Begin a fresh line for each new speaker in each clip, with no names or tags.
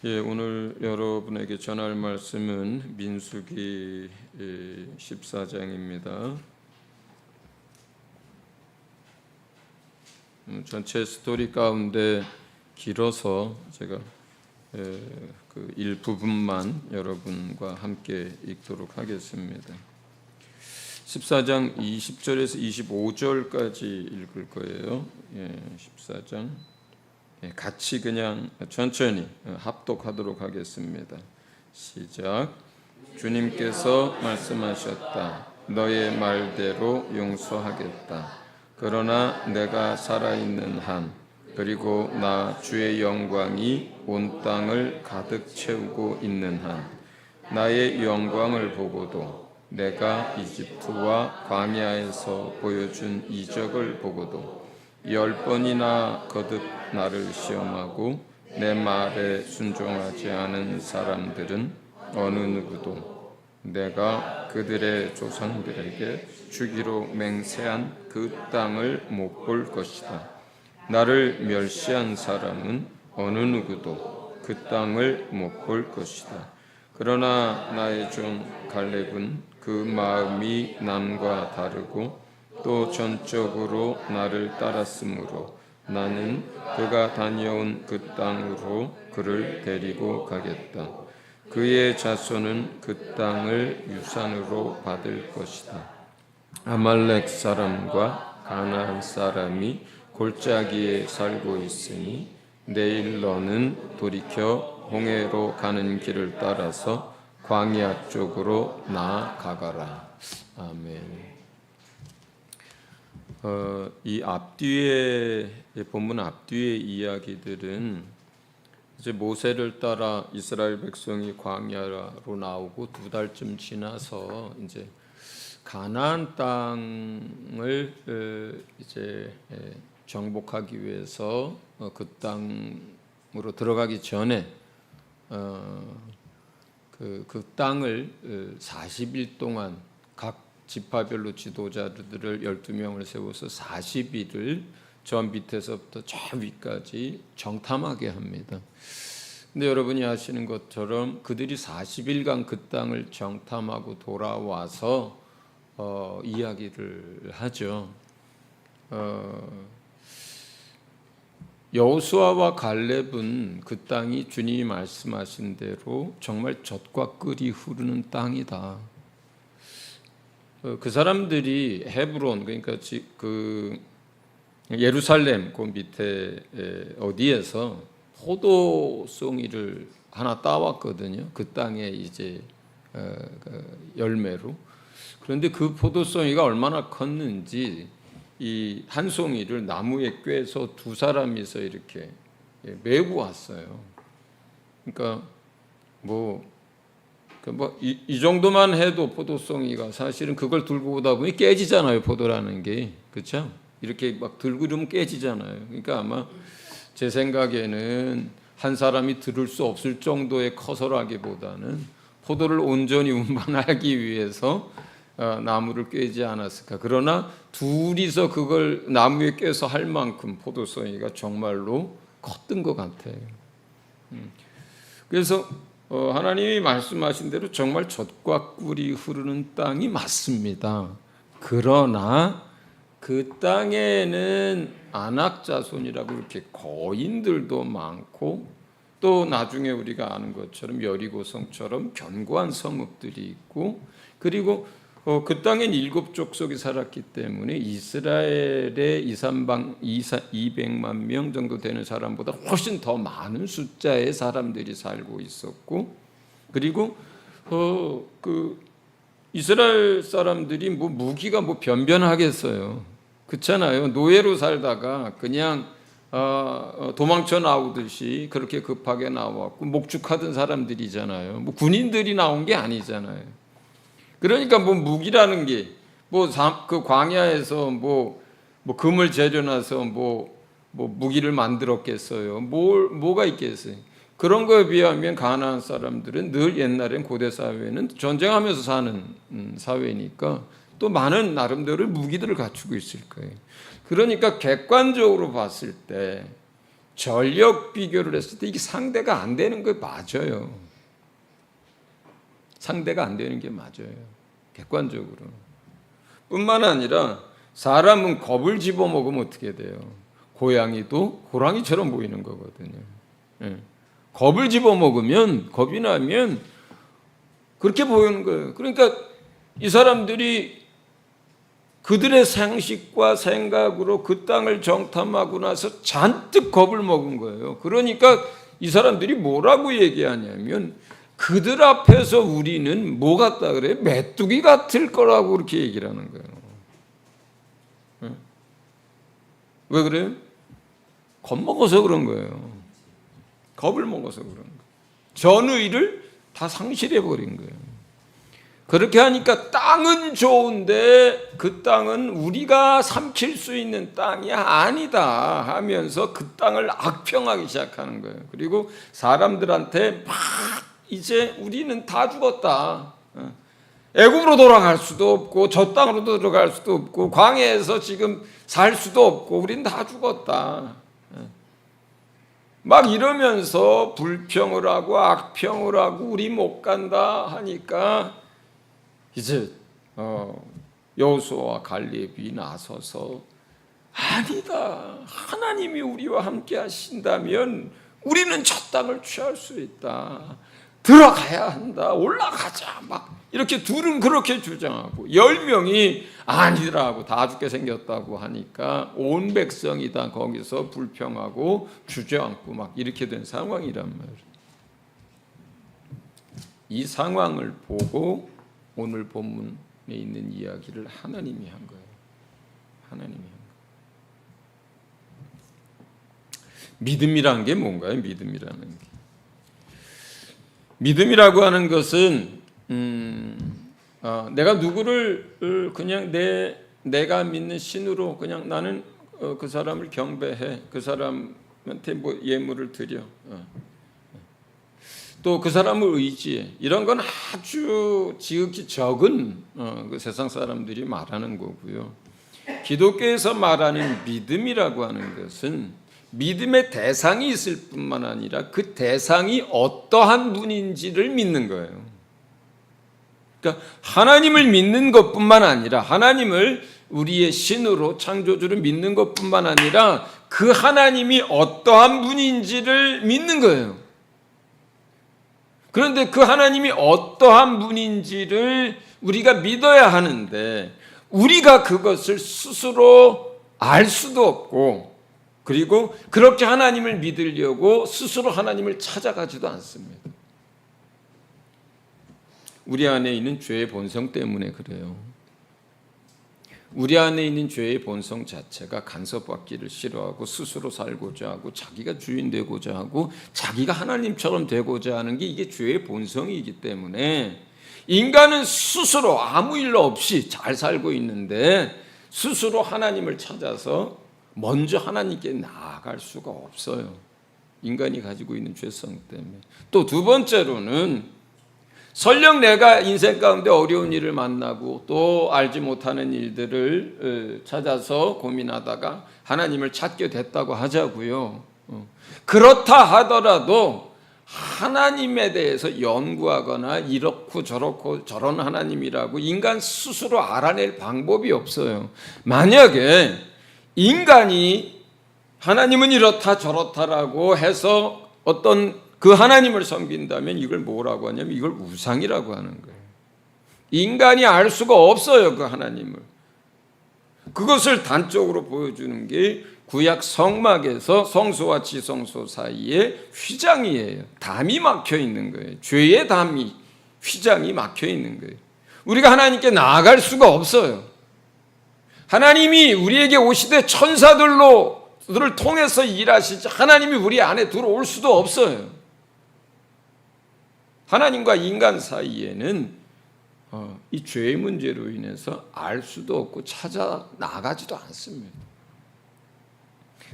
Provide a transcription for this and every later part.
오늘 여러분에게 전할 말씀은 민수기 14장입니다. 전체 스토리 가운데 길어서 제가 그 일부분만 여러분과 함께 읽도록 하겠습니다. 14장 20절에서 25절까지 읽을 거예요. 14장 같이 그냥 천천히 합독하도록 하겠습니다. 시작. 주님께서 말씀하셨다. 너의 말대로 용서하겠다. 그러나 내가 살아있는 한, 그리고 나 주의 영광이 온 땅을 가득 채우고 있는 한, 나의 영광을 보고도, 내가 이집트와 광야에서 보여준 이적을 보고도 10번이나 거듭 나를 시험하고 내 말에 순종하지 않은 사람들은 어느 누구도 내가 그들의 조상들에게 주기로 맹세한 그 땅을 못 볼 것이다. 나를 멸시한 사람은 어느 누구도 그 땅을 못 볼 것이다. 그러나 나의 종 갈렙은 그 마음이 남과 다르고 또 전적으로 나를 따랐으므로 나는 그가 다녀온 그 땅으로 그를 데리고 가겠다. 그의 자손은 그 땅을 유산으로 받을 것이다. 아말렉 사람과 가나안 사람이 골짜기에 살고 있으니 내일 너는 돌이켜 홍해로 가는 길을 따라서 광야 쪽으로 나아가거라. 아멘. 이 앞뒤에 본문 앞뒤의 이야기들은 이제 모세를 따라 이스라엘 백성이 광야로 나오고 2달쯤 지나서 이제 가나안 땅을 이제 정복하기 위해서 그 땅으로 들어가기 전에 그 땅을 40일 동안 각 지파별로 지도자들을 12명을 세워서 40일을 저 밑에서부터 저 위까지 정탐하게 합니다. 근데 여러분이 아시는 것처럼 그들이 40일간 그 땅을 정탐하고 돌아와서 이야기를 하죠. 여호수아와 갈렙은 그 땅이 주님이 말씀하신 대로 정말 젖과 꿀이 흐르는 땅이다. 그 사람들이 헤브론, 그러니까 그 예루살렘 그 밑에 어디에서 포도송이를 하나 따왔거든요. 그 땅에 이제 열매로. 그런데 그 포도송이가 얼마나 컸는지 이 한 송이를 나무에 꿰서 2사람이서 이렇게 메고 왔어요. 그러니까 이 정도만 해도 포도송이가 사실은 그걸 들고 오다 보니 깨지잖아요. 포도라는 게. 그렇죠? 이렇게 막 들고 이러면 깨지잖아요. 그러니까 아마 제 생각에는 한 사람이 들을 수 없을 정도의 커서라기보다는 포도를 온전히 운반하기 위해서 나무를 꿰지 않았을까. 그러나 둘이서 그걸 나무에 꿰서 할 만큼 포도송이가 정말로 컸던 것 같아요. 그래서 하나님이 말씀하신 대로 정말 젖과 꿀이 흐르는 땅이 맞습니다. 그러나 그 땅에는 아낙 자손이라고 이렇게 거인들도 많고 또 나중에 우리가 아는 것처럼 여리고성처럼 견고한 성읍들이 있고 그리고 그 땅엔 7족속이 살았기 때문에 이스라엘의 200만 명 정도 되는 사람보다 훨씬 더 많은 숫자의 사람들이 살고 있었고 그리고 그 이스라엘 사람들이 무기가 변변하겠어요. 그렇잖아요. 노예로 살다가 그냥 도망쳐 나오듯이 그렇게 급하게 나왔고 목축하던 사람들이잖아요. 군인들이 나온 게 아니잖아요. 그러니까 무기라는 게 그 광야에서 금을 재려놔서 무기를 만들었겠어요. 뭐가 있겠어요. 그런 거에 비하면 가나안 사람들은 늘 옛날엔 고대 사회는 전쟁하면서 사는 사회니까 또 많은 나름대로 무기들을 갖추고 있을 거예요. 그러니까 객관적으로 봤을 때 전력 비교를 했을 때 이게 상대가 안 되는 거 맞아요. 상대가 안 되는 게 맞아요. 객관적으로. 뿐만 아니라 사람은 겁을 집어먹으면 어떻게 돼요? 고양이도 호랑이처럼 보이는 거거든요. 예. 겁을 집어먹으면, 겁이 나면 그렇게 보이는 거예요. 그러니까 이 사람들이 그들의 상식과 생각으로 그 땅을 정탐하고 나서 잔뜩 겁을 먹은 거예요. 그러니까 이 사람들이 뭐라고 얘기하냐면 그들 앞에서 우리는 뭐 같다 그래요? 메뚜기 같을 거라고 그렇게 얘기를 하는 거예요. 왜 그래요? 겁먹어서 그런 거예요. 겁을 먹어서 그런 거예요. 전의를 다 상실해버린 거예요. 그렇게 하니까 땅은 좋은데 그 땅은 우리가 삼킬 수 있는 땅이 아니다 하면서 그 땅을 악평하기 시작하는 거예요. 그리고 사람들한테 막 이제 우리는 다 죽었다. 애굽으로 돌아갈 수도 없고 저 땅으로 들어갈 수도 없고 광야에서 지금 살 수도 없고 우리는 다 죽었다. 막 이러면서 불평을 하고 악평을 하고 우리 못 간다 하니까 이제 여호수아와 갈렙이 나서서 아니다. 하나님이 우리와 함께 하신다면 우리는 저 땅을 취할 수 있다. 들어가야 한다. 올라가자. 막 이렇게 둘은 그렇게 주장하고 10명이 아니라고 다 죽게 생겼다고 하니까 온 백성이 다 거기서 불평하고 주저앉고 막 이렇게 된 상황이란 말이에요. 이 상황을 보고 오늘 본문에 있는 이야기를 하나님이 한 거예요. 하나님이 한 거예요. 믿음이란 게 뭔가요? 믿음이라는 게. 믿음이라고 하는 것은 내가 누구를 그냥 내가 믿는 신으로 그냥 나는 그 사람을 경배해. 그 사람한테 뭐 예물을 드려. 또 그 사람을 의지해. 이런 건 아주 지극히 적은 그 세상 사람들이 말하는 거고요. 기독교에서 말하는 믿음이라고 하는 것은 믿음의 대상이 있을 뿐만 아니라 그 대상이 어떠한 분인지를 믿는 거예요. 그러니까 하나님을 믿는 것뿐만 아니라 하나님을 우리의 신으로 창조주를 믿는 것뿐만 아니라 그 하나님이 어떠한 분인지를 믿는 거예요. 그런데 그 하나님이 어떠한 분인지를 우리가 믿어야 하는데 우리가 그것을 스스로 알 수도 없고 그리고 그렇게 하나님을 믿으려고 스스로 하나님을 찾아가지도 않습니다. 우리 안에 있는 죄의 본성 때문에 그래요. 우리 안에 있는 죄의 본성 자체가 간섭받기를 싫어하고 스스로 살고자 하고 자기가 주인 되고자 하고 자기가 하나님처럼 되고자 하는 게 이게 죄의 본성이기 때문에 인간은 스스로 아무 일 없이 잘 살고 있는데 스스로 하나님을 찾아서 먼저 하나님께 나아갈 수가 없어요. 인간이 가지고 있는 죄성 때문에. 또 두 번째로는 설령 내가 인생 가운데 어려운 일을 만나고 또 알지 못하는 일들을 찾아서 고민하다가 하나님을 찾게 됐다고 하자고요. 그렇다 하더라도 하나님에 대해서 연구하거나 이렇고 저렇고 저런 하나님이라고 인간 스스로 알아낼 방법이 없어요. 만약에 인간이 하나님은 이렇다 저렇다라고 해서 어떤 그 하나님을 섬긴다면 이걸 뭐라고 하냐면 이걸 우상이라고 하는 거예요. 인간이 알 수가 없어요, 그 하나님을. 그것을 단적으로 보여주는 게 구약 성막에서 성소와 지성소 사이에 휘장이에요. 담이 막혀 있는 거예요. 죄의 담이, 휘장이 막혀 있는 거예요. 우리가 하나님께 나아갈 수가 없어요. 하나님이 우리에게 오시되 천사들을 통해서 일하시지 하나님이 우리 안에 들어올 수도 없어요. 하나님과 인간 사이에는 이 죄의 문제로 인해서 알 수도 없고 찾아 나가지도 않습니다.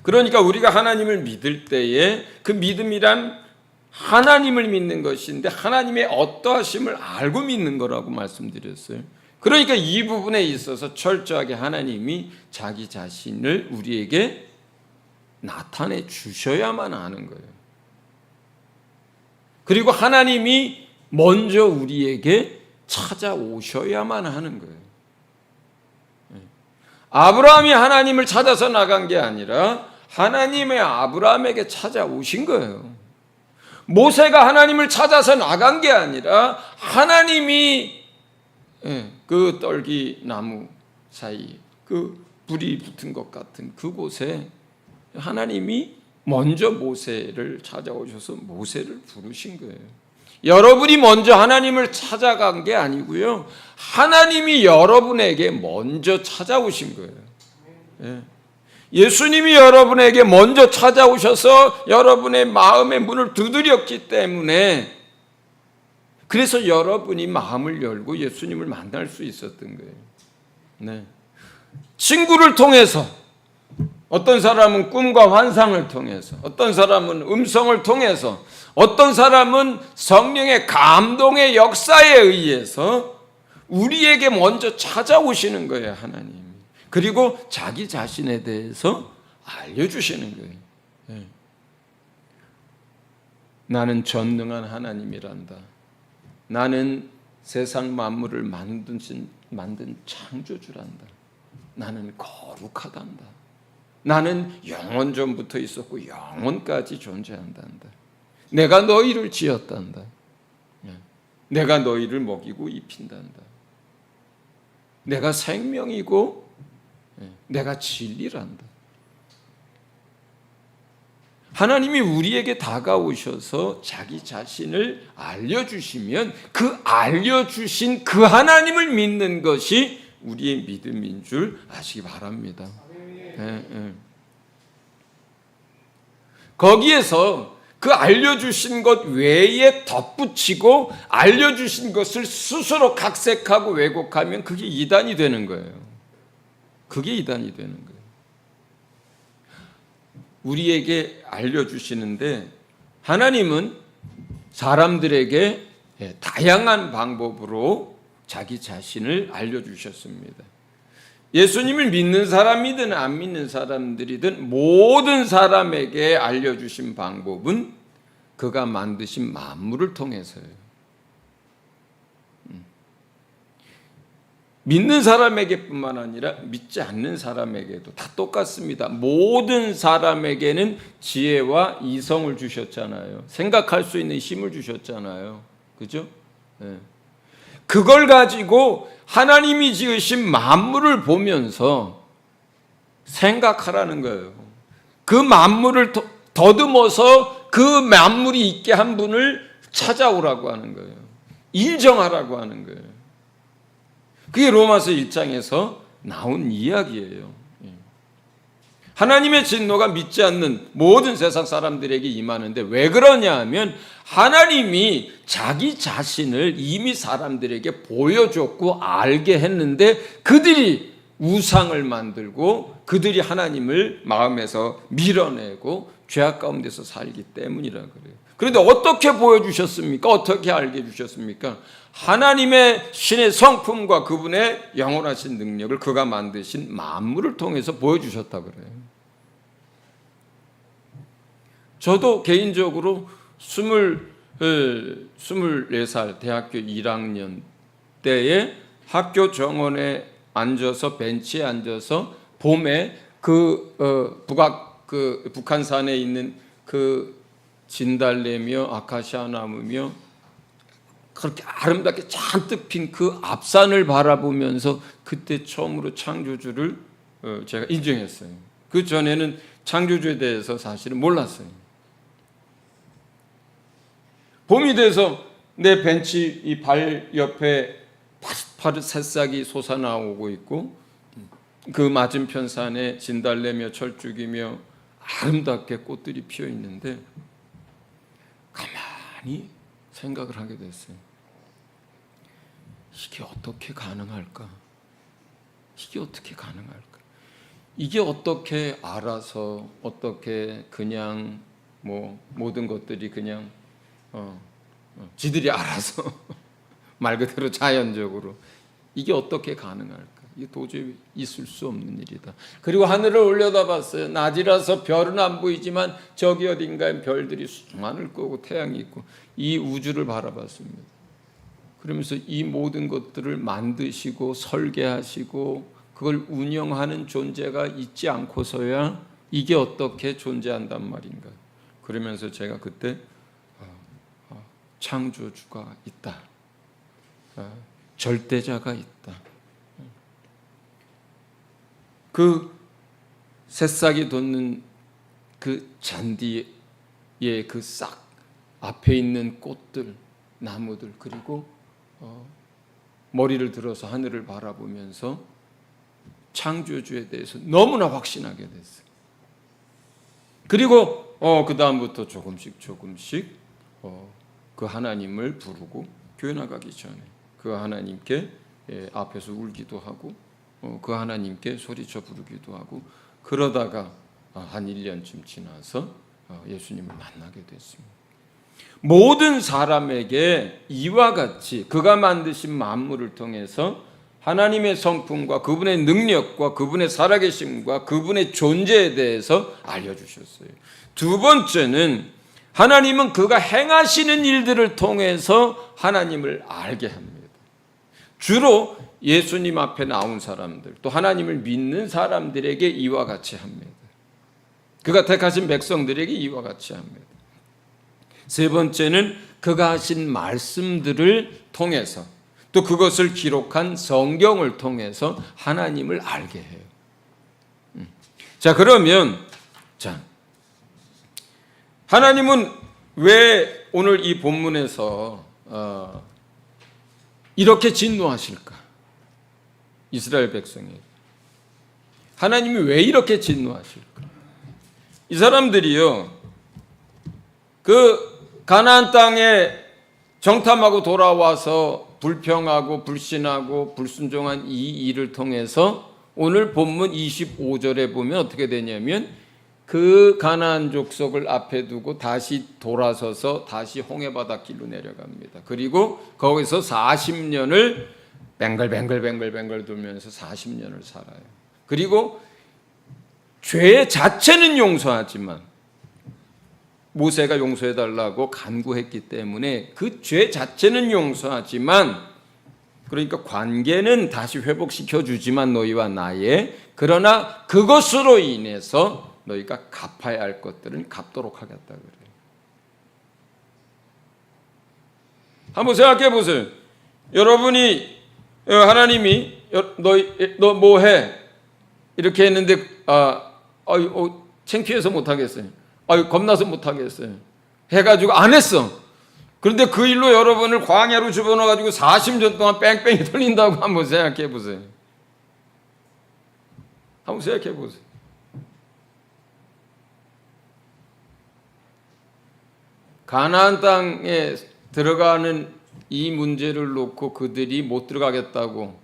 그러니까 우리가 하나님을 믿을 때에 그 믿음이란 하나님을 믿는 것인데 하나님의 어떠하심을 알고 믿는 거라고 말씀드렸어요. 그러니까 이 부분에 있어서 철저하게 하나님이 자기 자신을 우리에게 나타내 주셔야만 하는 거예요. 그리고 하나님이 먼저 우리에게 찾아오셔야만 하는 거예요. 아브라함이 하나님을 찾아서 나간 게 아니라 하나님의 아브라함에게 찾아오신 거예요. 모세가 하나님을 찾아서 나간 게 아니라 하나님이 그 떨기 나무 사이 그 불이 붙은 것 같은 그곳에 하나님이 먼저 모세를 찾아오셔서 모세를 부르신 거예요. 여러분이 먼저 하나님을 찾아간 게 아니고요. 하나님이 여러분에게 먼저 찾아오신 거예요. 예수님이 여러분에게 먼저 찾아오셔서 여러분의 마음의 문을 두드렸기 때문에 그래서 여러분이 마음을 열고 예수님을 만날 수 있었던 거예요. 네. 친구를 통해서, 어떤 사람은 꿈과 환상을 통해서, 어떤 사람은 음성을 통해서, 어떤 사람은 성령의 감동의 역사에 의해서 우리에게 먼저 찾아오시는 거예요, 하나님. 그리고 자기 자신에 대해서 알려주시는 거예요. 네. 나는 전능한 하나님이란다. 나는 세상 만물을 만든 창조주란다. 나는 거룩하단다. 나는 영원 전부터 있었고 영원까지 존재한단다. 내가 너희를 지었단다. 내가 너희를 먹이고 입힌단다. 내가 생명이고 내가 진리란다. 하나님이 우리에게 다가오셔서 자기 자신을 알려주시면 그 알려주신 그 하나님을 믿는 것이 우리의 믿음인 줄 아시기 바랍니다. 거기에서 그 알려주신 것 외에 덧붙이고 알려주신 것을 스스로 각색하고 왜곡하면 그게 이단이 되는 거예요. 그게 이단이 되는 거예요. 우리에게 알려주시는데 하나님은 사람들에게 다양한 방법으로 자기 자신을 알려주셨습니다. 예수님을 믿는 사람이든 안 믿는 사람들이든 모든 사람에게 알려주신 방법은 그가 만드신 만물을 통해서예요. 믿는 사람에게뿐만 아니라 믿지 않는 사람에게도 다 똑같습니다. 모든 사람에게는 지혜와 이성을 주셨잖아요. 생각할 수 있는 힘을 주셨잖아요. 그죠? 네. 그걸 가지고 하나님이 지으신 만물을 보면서 생각하라는 거예요. 그 만물을 더듬어서 그 만물이 있게 한 분을 찾아오라고 하는 거예요. 인정하라고 하는 거예요. 그게 로마서 1장에서 나온 이야기예요. 하나님의 진노가 믿지 않는 모든 세상 사람들에게 임하는데 왜 그러냐 하면 하나님이 자기 자신을 이미 사람들에게 보여줬고 알게 했는데 그들이 우상을 만들고 그들이 하나님을 마음에서 밀어내고 죄악 가운데서 살기 때문이라 그래요. 그런데 어떻게 보여주셨습니까? 어떻게 알게 해주셨습니까? 하나님의 신의 성품과 그분의 영원하신 능력을 그가 만드신 만물을 통해서 보여주셨다 그래요. 저도 개인적으로 24살 대학교 1학년 때에 학교 정원에 앉아서 벤치에 앉아서 봄에 북한산에 있는 그 진달래며 아카시아 나무며 그렇게 아름답게 잔뜩 핀 그 앞산을 바라보면서 그때 처음으로 창조주를 제가 인정했어요. 그 전에는 창조주에 대해서 사실은 몰랐어요. 봄이 돼서 내 벤치 이 발 옆에 파릇파릇 새싹이 솟아나오고 있고 그 맞은편 산에 진달래며 철쭉이며 아름답게 꽃들이 피어 있는데 가만히 생각을 하게 됐어요. 이게 어떻게 가능할까? 이게 어떻게 가능할까? 이게 어떻게 알아서 어떻게 그냥 모든 것들이 그냥 지들이 알아서 말 그대로 자연적으로 이게 어떻게 가능할까? 이게 도저히 있을 수 없는 일이다. 그리고 하늘을 올려다봤어요. 낮이라서 별은 안 보이지만 저기 어딘가에 별들이 수많을 거고 태양이 있고 이 우주를 바라봤습니다. 그러면서 이 모든 것들을 만드시고 설계하시고 그걸 운영하는 존재가 있지 않고서야 이게 어떻게 존재한단 말인가. 그러면서 제가 그때 창조주가 있다. 절대자가 있다. 그 새싹이 돋는 그 잔디의 그 싹 앞에 있는 꽃들, 나무들, 그리고 머리를 들어서 하늘을 바라보면서 창조주에 대해서 너무나 확신하게 됐어요. 그리고 그 다음부터 조금씩 그 하나님을 부르고 교회 나가기 전에 그 하나님께 앞에서 울기도 하고 그 하나님께 소리쳐 부르기도 하고 그러다가 한 1년쯤 지나서 예수님을 만나게 됐습니다. 모든 사람에게 이와 같이 그가 만드신 만물을 통해서 하나님의 성품과 그분의 능력과 그분의 살아계심과 그분의 존재에 대해서 알려주셨어요. 두 번째는 하나님은 그가 행하시는 일들을 통해서 하나님을 알게 합니다. 주로 예수님 앞에 나온 사람들, 또 하나님을 믿는 사람들에게 이와 같이 합니다. 그가 택하신 백성들에게 이와 같이 합니다. 세 번째는 그가 하신 말씀들을 통해서 또 그것을 기록한 성경을 통해서 하나님을 알게 해요. 자, 그러면 하나님은 왜 오늘 이 본문에서 이렇게 진노하실까? 이스라엘 백성에게 하나님이 왜 이렇게 진노하실까? 이 사람들이요, 그 가나안 땅에 정탐하고 돌아와서 불평하고 불신하고 불순종한 이 일을 통해서 오늘 본문 25절에 보면 어떻게 되냐면 그 가나안 족속을 앞에 두고 다시 돌아서서 다시 홍해바닷길로 내려갑니다. 그리고 거기서 40년을 뱅글뱅글 돌면서 40년을 살아요. 그리고 죄 자체는 용서하지만 모세가 용서해달라고 간구했기 때문에 그 죄 자체는 용서하지만, 그러니까 관계는 다시 회복시켜 주지만 너희와 나의, 그러나 그것으로 인해서 너희가 갚아야 할 것들은 갚도록 하겠다 그래요. 한번 생각해 보세요. 여러분이 하나님이 너 뭐해? 이렇게 했는데 창피해서 못하겠어요. 겁나서 못하겠어요. 해가지고 안 했어. 그런데 그 일로 여러분을 광야로 집어넣어가지고 40년 동안 뺑뺑이 돌린다고 한번 생각해 보세요. 한번 생각해 보세요. 가나안 땅에 들어가는 이 문제를 놓고 그들이 못 들어가겠다고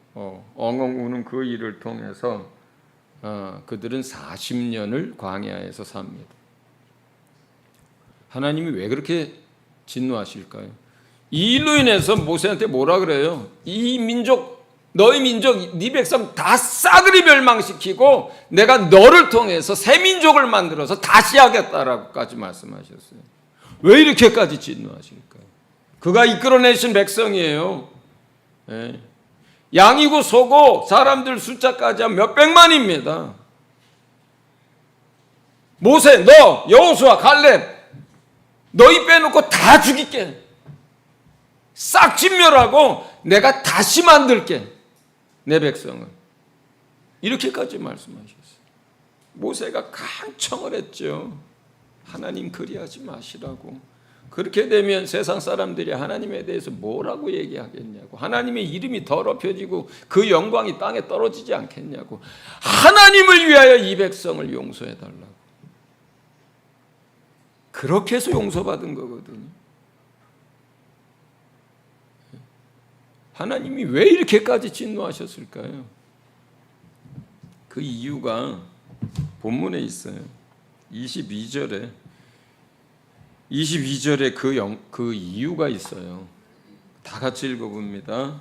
엉엉 우는 그 일을 통해서 그들은 40년을 광야에서 삽니다. 하나님이 왜 그렇게 진노하실까요? 이 일로 인해서 모세한테 뭐라 그래요? 이 민족, 너희 민족, 네 백성 다 싸그리 멸망시키고 내가 너를 통해서 새 민족을 만들어서 다시 하겠다라고까지 말씀하셨어요. 왜 이렇게까지 진노하실까요? 그가 이끌어내신 백성이에요. 네. 양이고 소고 사람들 숫자까지 한 몇백만입니다. 모세, 너, 여호수아, 갈렙 너희 빼놓고 다 죽일게. 싹 진멸하고 내가 다시 만들게. 내 백성을. 이렇게까지 말씀하셨어요. 모세가 강청을 했죠. 하나님 그리하지 마시라고. 그렇게 되면 세상 사람들이 하나님에 대해서 뭐라고 얘기하겠냐고. 하나님의 이름이 더럽혀지고 그 영광이 땅에 떨어지지 않겠냐고. 하나님을 위하여 이 백성을 용서해달라고. 그렇게 해서 용서받은 거거든요. 하나님이 왜 이렇게까지 진노하셨을까요? 그 이유가 본문에 있어요. 22절에 그 이유가 있어요. 다 같이 읽어봅니다.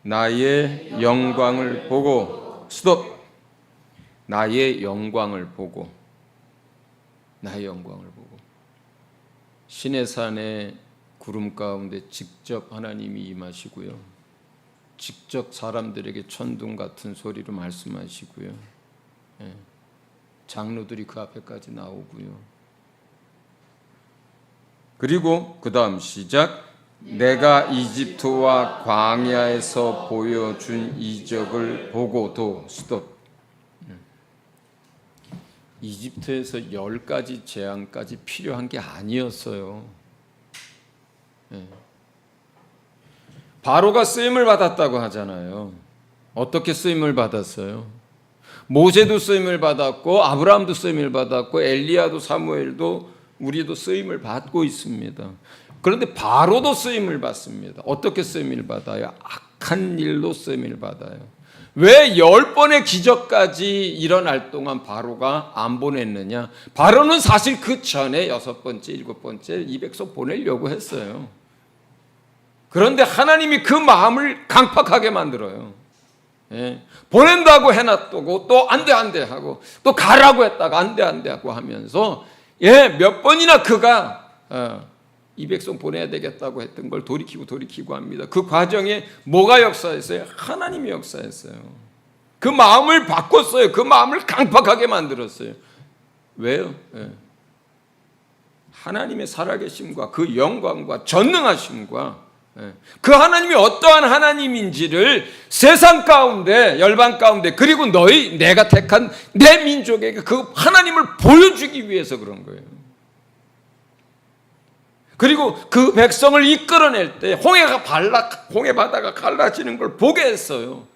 나의 영광을 보고 스톱. 나의 영광을 보고, 나의 영광을 보고. 시내산의 구름 가운데 직접 하나님이 임하시고요, 직접 사람들에게 천둥 같은 소리로 말씀하시고요, 장로들이 그 앞에까지 나오고요. 그리고 그 다음 시작. 내가 이집트와 광야에서 보여준 이적을 보고도 스톱. 이집트에서 10가지 재앙까지 필요한 게 아니었어요. 바로가 쓰임을 받았다고 하잖아요. 어떻게 쓰임을 받았어요? 모세도 쓰임을 받았고, 아브라함도 쓰임을 받았고, 엘리야도, 사무엘도, 우리도 쓰임을 받고 있습니다. 그런데 바로도 쓰임을 받습니다. 어떻게 쓰임을 받아요? 악한 일로 쓰임을 받아요. 왜 10번의 기적까지 일어날 동안 바로가 안 보냈느냐? 바로는 사실 그 전에 6번째, 7번째 이 백성 보내려고 했어요. 그런데 하나님이 그 마음을 강팍하게 만들어요. 보낸다고 해놨다고 또 안 돼 하고, 또 가라고 했다가 안 돼 하고 하면서 몇 번이나 그가 이 백성 보내야 되겠다고 했던 걸 돌이키고 합니다. 그 과정에 뭐가 역사했어요? 하나님이 역사했어요. 그 마음을 바꿨어요. 그 마음을 강팍하게 만들었어요. 왜요? 하나님의 살아계심과 그 영광과 전능하심과 그 하나님이 어떠한 하나님인지를 세상 가운데, 열방 가운데, 그리고 내가 택한 내 민족에게 그 하나님을 보여주기 위해서 그런 거예요. 그리고 그 백성을 이끌어낼 때 홍해 바다가 갈라지는 걸 보게 했어요.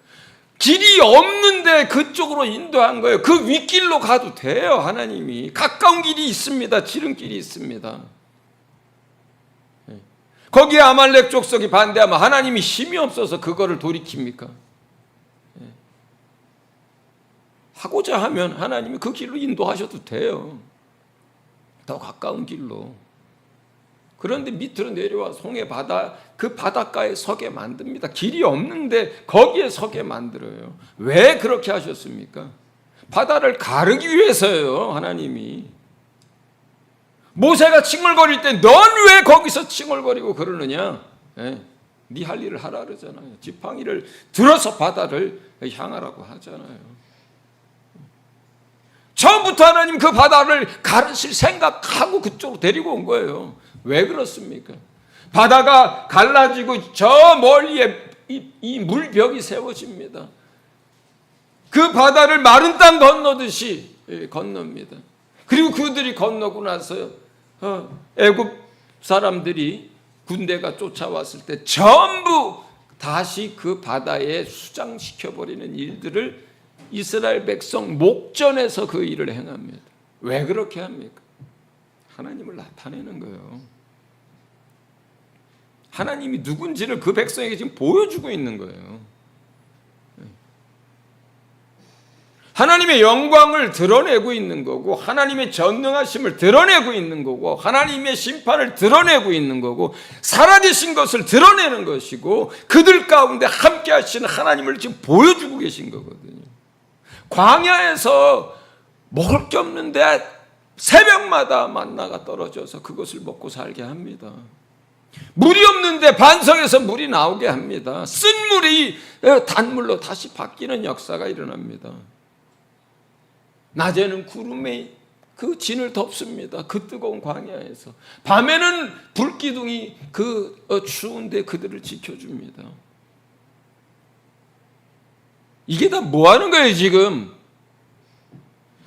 길이 없는데 그쪽으로 인도한 거예요. 그 윗길로 가도 돼요. 하나님이 가까운 길이 있습니다. 지름길이 있습니다. 거기에 아말렉 족속이 반대하면 하나님이 힘이 없어서 그거를 돌이킵니까? 하고자 하면 하나님이 그 길로 인도하셔도 돼요. 더 가까운 길로. 그런데 밑으로 내려와서 홍해 바다, 그 바닷가에 서게 만듭니다. 길이 없는데 거기에 서게 만들어요. 왜 그렇게 하셨습니까? 바다를 가르기 위해서요. 하나님이. 모세가 칭얼거릴 때 넌 왜 거기서 칭얼거리고 그러느냐? 네 할 일을 하라 그러잖아요. 지팡이를 들어서 바다를 향하라고 하잖아요. 처음부터 하나님 그 바다를 가르칠 생각하고 그쪽으로 데리고 온 거예요. 왜 그렇습니까? 바다가 갈라지고 저 멀리에 이 물벽이 세워집니다. 그 바다를 마른 땅 건너듯이 건넙니다. 그리고 그들이 건너고 나서 애굽 사람들이 군대가 쫓아왔을 때 전부 다시 그 바다에 수장시켜버리는 일들을 이스라엘 백성 목전에서 그 일을 행합니다. 왜 그렇게 합니까? 하나님을 나타내는 거예요. 하나님이 누군지를 그 백성에게 지금 보여주고 있는 거예요. 하나님의 영광을 드러내고 있는 거고, 하나님의 전능하심을 드러내고 있는 거고, 하나님의 심판을 드러내고 있는 거고, 살아계신 것을 드러내는 것이고, 그들 가운데 함께 하시는 하나님을 지금 보여주고 계신 거거든요. 광야에서 먹을 게 없는데 새벽마다 만나가 떨어져서 그것을 먹고 살게 합니다. 물이 없는데 반석에서 물이 나오게 합니다. 쓴 물이 단물로 다시 바뀌는 역사가 일어납니다. 낮에는 구름에 그 진을 덮습니다. 그 뜨거운 광야에서. 밤에는 불기둥이 그 추운데 그들을 지켜줍니다. 이게 다 뭐 하는 거예요, 지금?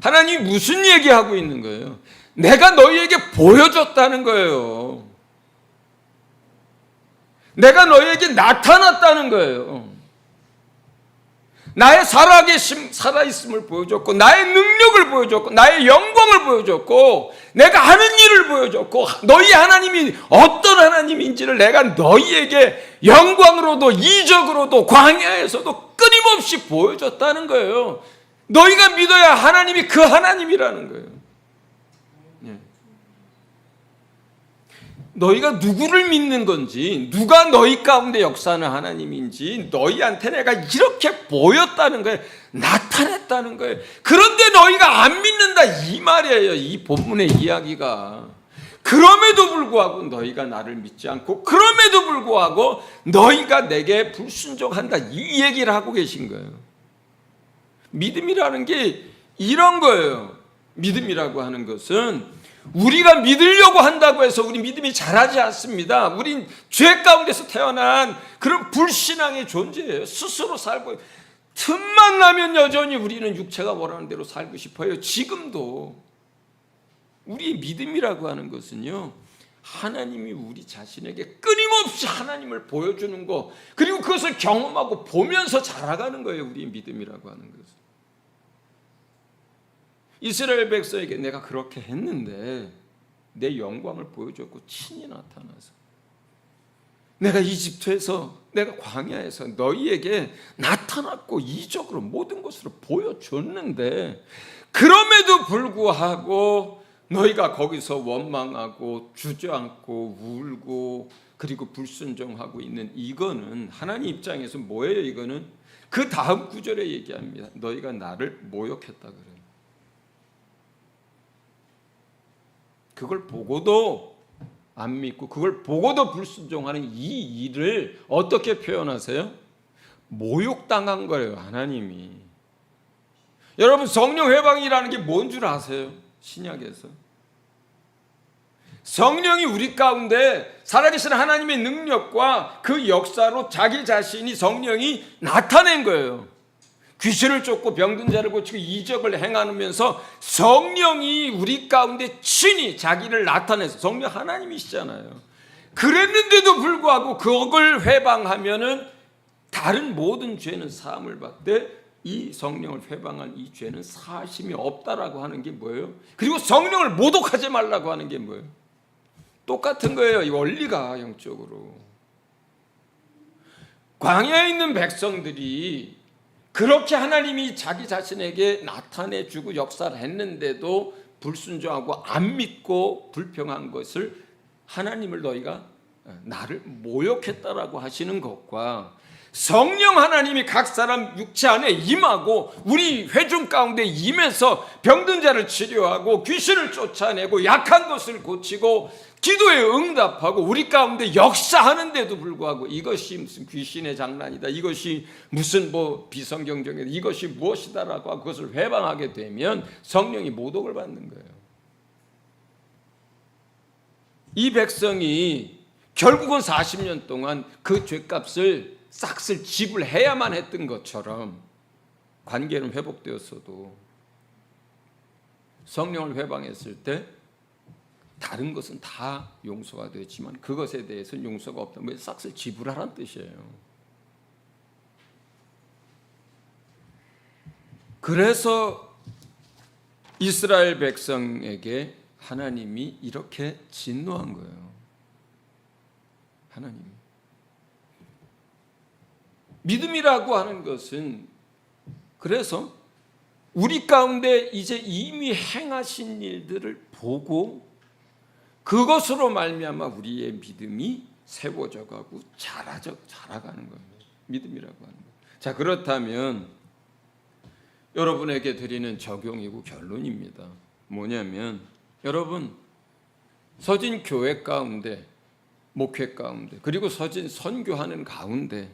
하나님이 무슨 얘기하고 있는 거예요? 내가 너희에게 보여줬다는 거예요. 내가 너희에게 나타났다는 거예요. 나의 살아있음을 보여줬고, 나의 능력을 보여줬고, 나의 영광을 보여줬고, 내가 하는 일을 보여줬고, 너희 하나님이 어떤 하나님인지를 내가 너희에게 영광으로도 이적으로도 광야에서도 끊임없이 보여줬다는 거예요. 너희가 믿어야 하나님이 그 하나님이라는 거예요. 너희가 누구를 믿는 건지, 누가 너희 가운데 역사하는 하나님인지 너희한테 내가 이렇게 보였다는 거예요. 나타냈다는 거예요. 그런데 너희가 안 믿는다 이 말이에요. 이 본문의 이야기가. 그럼에도 불구하고 너희가 나를 믿지 않고, 그럼에도 불구하고 너희가 내게 불순종한다 이 얘기를 하고 계신 거예요. 믿음이라는 게 이런 거예요. 믿음이라고 하는 것은 우리가 믿으려고 한다고 해서 우리 믿음이 자라지 않습니다. 우린 죄 가운데서 태어난 그런 불신앙의 존재예요. 스스로 살고, 틈만 나면 여전히 우리는 육체가 원하는 대로 살고 싶어요. 지금도. 우리의 믿음이라고 하는 것은요, 하나님이 우리 자신에게 끊임없이 하나님을 보여주는 것, 그리고 그것을 경험하고 보면서 자라가는 거예요. 우리의 믿음이라고 하는 것은. 이스라엘 백성에게 내가 그렇게 했는데 내 영광을 보여줬고 친히 나타나서, 내가 이집트에서, 내가 광야에서 너희에게 나타났고 이적으로 모든 것으로 보여줬는데, 그럼에도 불구하고 너희가 거기서 원망하고 주저앉고 울고 그리고 불순종하고 있는, 이거는 하나님 입장에서 뭐예요? 이거는 그 다음 구절에 얘기합니다. 너희가 나를 모욕했다 그래요. 그걸 보고도 안 믿고 그걸 보고도 불순종하는 이 일을 어떻게 표현하세요? 모욕당한 거예요, 하나님이. 여러분, 성령 회방이라는 게 뭔 줄 아세요? 신약에서 성령이 우리 가운데 살아계신 하나님의 능력과 그 역사로 자기 자신이, 성령이 나타낸 거예요. 귀신을 쫓고 병든 자를 고치고 이적을 행하면서 성령이 우리 가운데 친히 자기를 나타내서, 성령 하나님이시잖아요. 그랬는데도 불구하고 그걸 회방하면은 다른 모든 죄는 사함을 받되 이 성령을 회방한 이 죄는 사심이 없다라고 하는 게 뭐예요? 그리고 성령을 모독하지 말라고 하는 게 뭐예요? 똑같은 거예요. 이 원리가 영적으로. 광야에 있는 백성들이 그렇게 하나님이 자기 자신에게 나타내주고 역사를 했는데도 불순종하고 안 믿고 불평한 것을, 하나님을 너희가 나를 모욕했다라고 하시는 것과, 성령 하나님이 각 사람 육체 안에 임하고 우리 회중 가운데 임해서 병든 자를 치료하고 귀신을 쫓아내고 약한 것을 고치고 기도에 응답하고 우리 가운데 역사하는데도 불구하고 이것이 무슨 귀신의 장난이다, 이것이 무슨 뭐 비성경적이다, 이것이 무엇이다라고 하고 그것을 회방하게 되면 성령이 모독을 받는 거예요. 이 백성이 결국은 40년 동안 그 죄값을 싹쓸 지불해야만 했던 것처럼 관계는 회복되었어도 성령을 회방했을 때 다른 것은 다 용서가 되었지만 그것에 대해서는 용서가 없다. 왜 싹쓸 지불하라는 뜻이에요. 그래서 이스라엘 백성에게 하나님이 이렇게 진노한 거예요. 하나님이. 믿음이라고 하는 것은, 그래서 우리 가운데 이제 이미 행하신 일들을 보고 그것으로 말미암아 우리의 믿음이 세워져 가고 자라가는 거예요. 믿음이라고 하는 거예요. 자, 그렇다면 여러분에게 드리는 적용이고 결론입니다. 뭐냐면, 여러분 서진 교회 가운데, 목회 가운데, 그리고 서진 선교하는 가운데,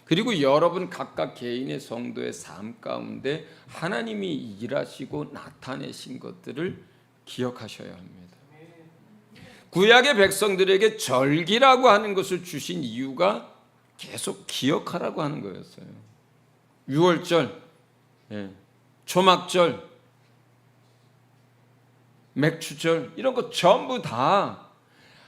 그리고 여러분 각각 개인의 성도의 삶 가운데 하나님이 일하시고 나타내신 것들을 기억하셔야 합니다. 구약의 백성들에게 절기라고 하는 것을 주신 이유가 계속 기억하라고 하는 거였어요. 유월절, 초막절, 맥추절, 이런 거 전부 다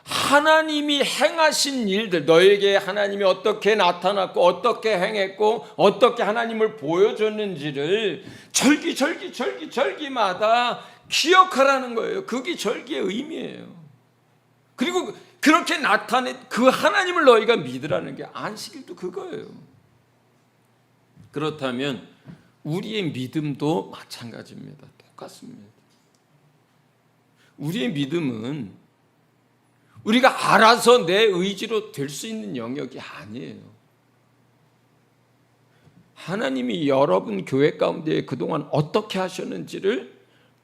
하나님이 행하신 일들, 너에게 하나님이 어떻게 나타났고 어떻게 행했고 어떻게 하나님을 보여줬는지를 절기마다 기억하라는 거예요. 그게 절기의 의미예요. 그리고 그렇게 나타낸 그 하나님을 너희가 믿으라는 게 안식일도 그거예요. 그렇다면 우리의 믿음도 마찬가지입니다. 똑같습니다. 우리의 믿음은 우리가 알아서 내 의지로 될 수 있는 영역이 아니에요. 하나님이 여러분 교회 가운데 그동안 어떻게 하셨는지를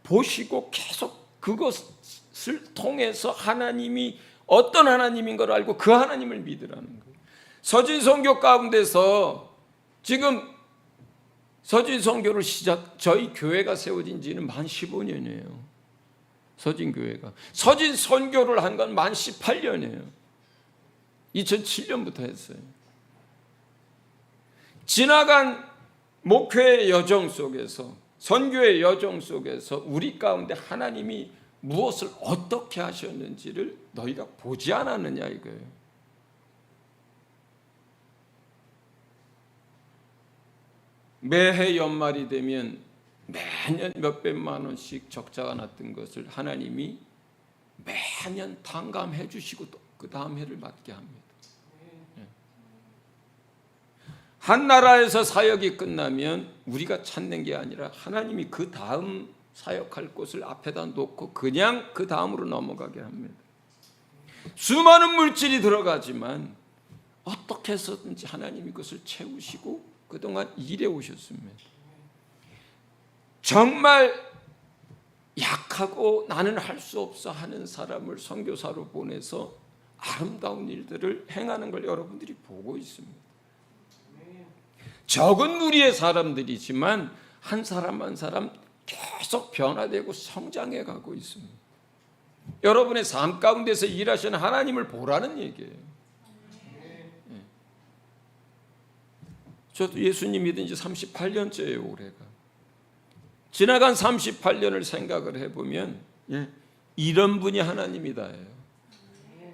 보시고 계속 그것을 통해서 하나님이 어떤 하나님인 걸 알고 그 하나님을 믿으라는 거예요. 서진선교 가운데서 지금 서진선교를 저희 교회가 세워진 지는 만 15년이에요. 서진교회가. 서진선교를 한 건 만 18년이에요. 2007년부터 했어요. 지나간 목회의 여정 속에서, 선교의 여정 속에서 우리 가운데 하나님이 무엇을 어떻게 하셨는지를 너희가 보지 않았느냐 이거예요. 매해 연말이 되면 매년 몇백만 원씩 적자가 났던 것을 하나님이 매년 탕감해 주시고 또 그 다음 해를 맞게 합니다. 한 나라에서 사역이 끝나면 우리가 찾는 게 아니라 하나님이 그 다음 사역할 곳을 앞에다 놓고 그냥 그 다음으로 넘어가게 합니다. 수많은 물질이 들어가지만 어떻게 해서든지 하나님이 그것을 채우시고 그동안 일해 오셨습니다. 정말 약하고 나는 할 수 없어 하는 사람을 선교사로 보내서 아름다운 일들을 행하는 걸 여러분들이 보고 있습니다. 적은 무리의 사람들이지만 한 사람 한 사람 계속 변화되고 성장해 가고 있습니다. 여러분의 삶 가운데서 일하시는 하나님을 보라는 얘기예요. 저도 예수님 믿은 지 38년째예요, 올해가. 지나간 38년을 생각을 해보면 이런 분이 하나님이다예요.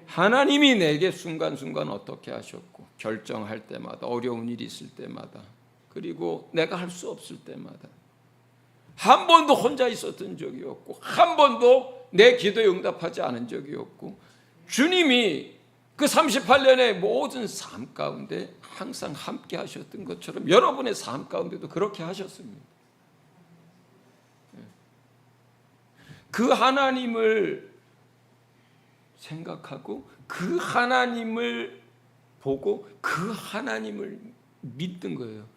하나님이 내게 순간순간 어떻게 하셨고 결정할 때마다 어려운 일이 있을 때마다 그리고 내가 할 수 없을 때마다 한 번도 혼자 있었던 적이 없고 한 번도 내 기도에 응답하지 않은 적이 없고 주님이 그 38년의 모든 삶 가운데 항상 함께 하셨던 것처럼 여러분의 삶 가운데도 그렇게 하셨습니다. 그 하나님을 생각하고 그 하나님을 보고 그 하나님을 믿는 거예요.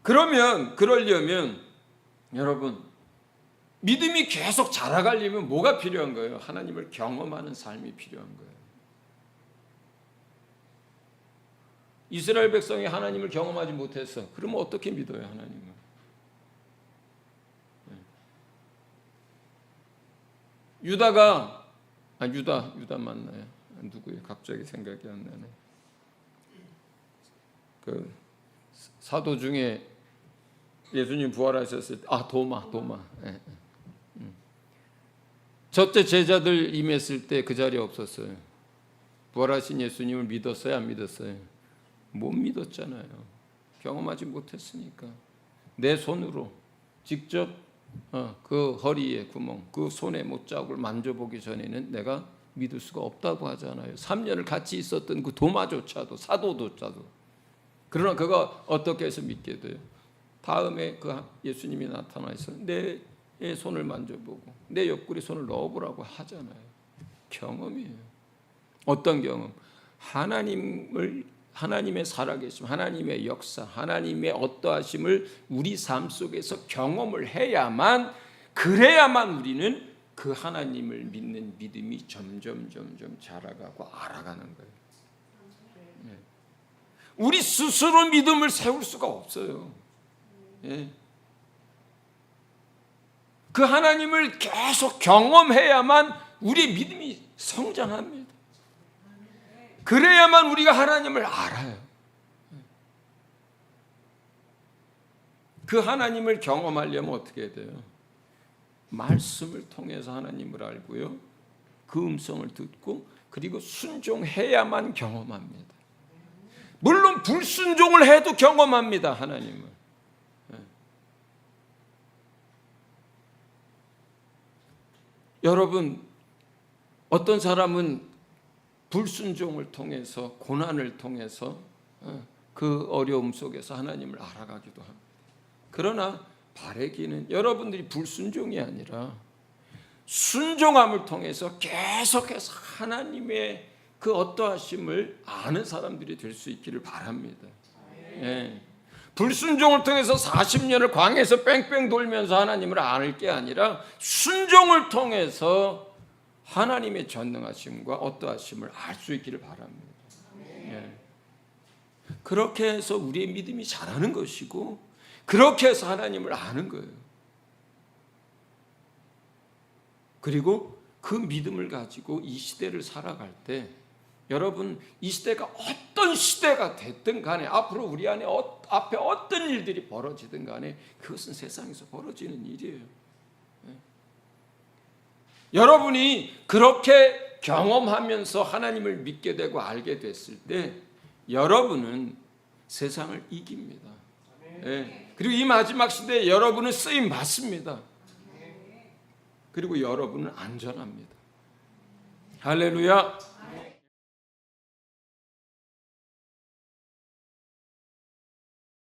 그러려면 여러분 믿음이 계속 자라가려면 뭐가 필요한 거예요? 하나님을 경험하는 삶이 필요한 거예요. 이스라엘 백성이 하나님을 경험하지 못했어. 그러면 어떻게 믿어요, 하나님을? 유다 맞나요? 누구예요? 갑자기 생각이 안 나네. 그 사도 중에 예수님 부활하셨을 때 도마. 저때 제자들 임했을 때 그 자리에 없었어요. 부활하신 예수님을 믿었어요, 안 믿었어요? 못 믿었잖아요. 경험하지 못했으니까. 내 손으로 직접 그 허리에 구멍, 그 손에 못자국을 만져보기 전에는 내가 믿을 수가 없다고 하잖아요. 3년을 같이 있었던 그 도마조차도, 사도조차도. 그러나 그가 어떻게 해서 믿게 돼요? 다음에 그 예수님이 나타나서 내 손을 만져보고 내 옆구리 손을 넣어보라고 하잖아요. 경험이에요. 어떤 경험? 하나님의 살아계심, 하나님의 역사, 하나님의 어떠하심을 우리 삶 속에서 경험을 해야만, 그래야만 우리는 그 하나님을 믿는 믿음이 점점 자라가고 알아가는 거예요. 우리 스스로 믿음을 세울 수가 없어요. 그 하나님을 계속 경험해야만 우리의 믿음이 성장합니다. 그래야만 우리가 하나님을 알아요. 그 하나님을 경험하려면 어떻게 해야 돼요? 말씀을 통해서 하나님을 알고요. 그 음성을 듣고 그리고 순종해야만 경험합니다. 물론 불순종을 해도 경험합니다, 하나님을. 여러분, 어떤 사람은 불순종을 통해서, 고난을 통해서 그 어려움 속에서 하나님을 알아가기도 합니다. 그러나 바라기는 여러분들이 불순종이 아니라 순종함을 통해서 계속해서 하나님의 그 어떠하심을 아는 사람들이 될 수 있기를 바랍니다. 예. 불순종을 통해서 40년을 광야에서 뺑뺑 돌면서 하나님을 아는 게 아니라 순종을 통해서 하나님의 전능하심과 어떠하심을 알 수 있기를 바랍니다. 예. 그렇게 해서 우리의 믿음이 자라는 것이고 그렇게 해서 하나님을 아는 거예요. 그리고 그 믿음을 가지고 이 시대를 살아갈 때 여러분, 이 시대가 어떤 시대가 됐든 간에 앞으로 우리 안에 앞에 어떤 일들이 벌어지든 간에 그것은 세상에서 벌어지는 일이에요. 네. 여러분이 그렇게 경험하면서 하나님을 믿게 되고 알게 됐을 때 여러분은 세상을 이깁니다. 네. 그리고 이 마지막 시대에 여러분은 쓰임 받습니다. 그리고 여러분은 안전합니다. 할렐루야.